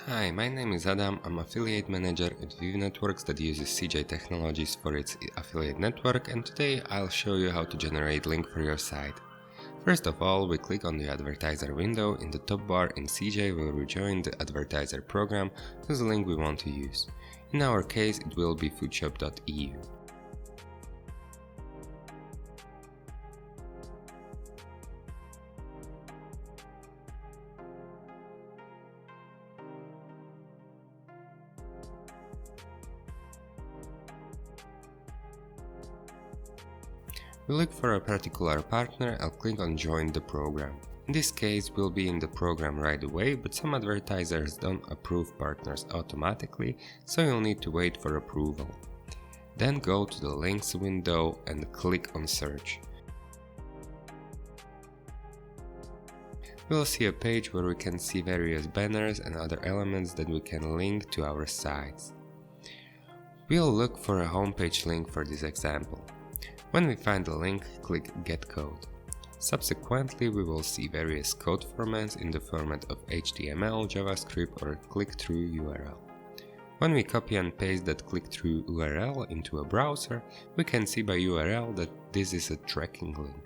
Hi, my name is Adam. I'm affiliate manager at Viv Networks that uses CJ Technologies for its affiliate network, and today I'll show you how to generate link for your site. First of all, we click on the advertiser window in the top bar in CJ where we join the advertiser program whose link we want to use. In our case, it will be foodshop.eu. We look for a particular partner and click on Join the program. In this case, we'll be in the program right away, but some advertisers don't approve partners automatically, so you'll need to wait for approval. Then go to the links window and click on Search. We'll see a page where we can see various banners and other elements that we can link to our sites. We'll look for a homepage link for this example. When we find the link, click Get Code. Subsequently, we will see various code formats in the format of HTML, JavaScript or click-through URL. When we copy and paste that click-through URL into a browser, we can see by URL that this is a tracking link.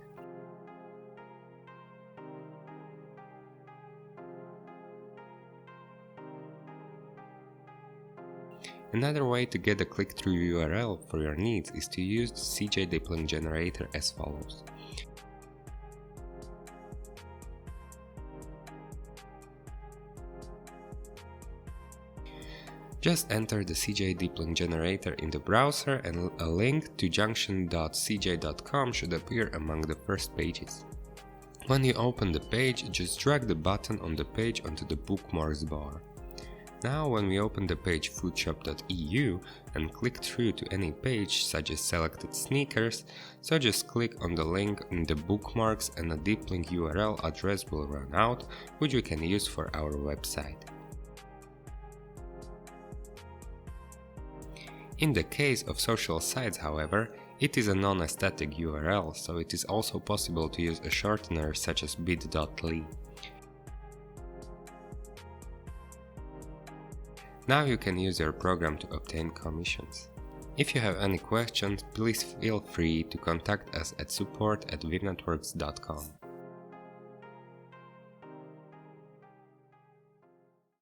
Another way to get a click-through URL for your needs is to use the CJ Deep Link Generator as follows. Just enter the CJ Deep Link Generator in the browser and a link to junction.cj.com should appear among the first pages. When you open the page, just drag the button on the page onto the bookmarks bar. Now when we open the page foodshop.eu and click through to any page such as selected sneakers, so just click on the link in the bookmarks and a deep link URL address will run out, which we can use for our website. In the case of social sites, however, it is a non-static URL, so it is also possible to use a shortener such as bit.ly. Now you can use your program to obtain commissions. If you have any questions, please feel free to contact us at support@vivnetworks.com.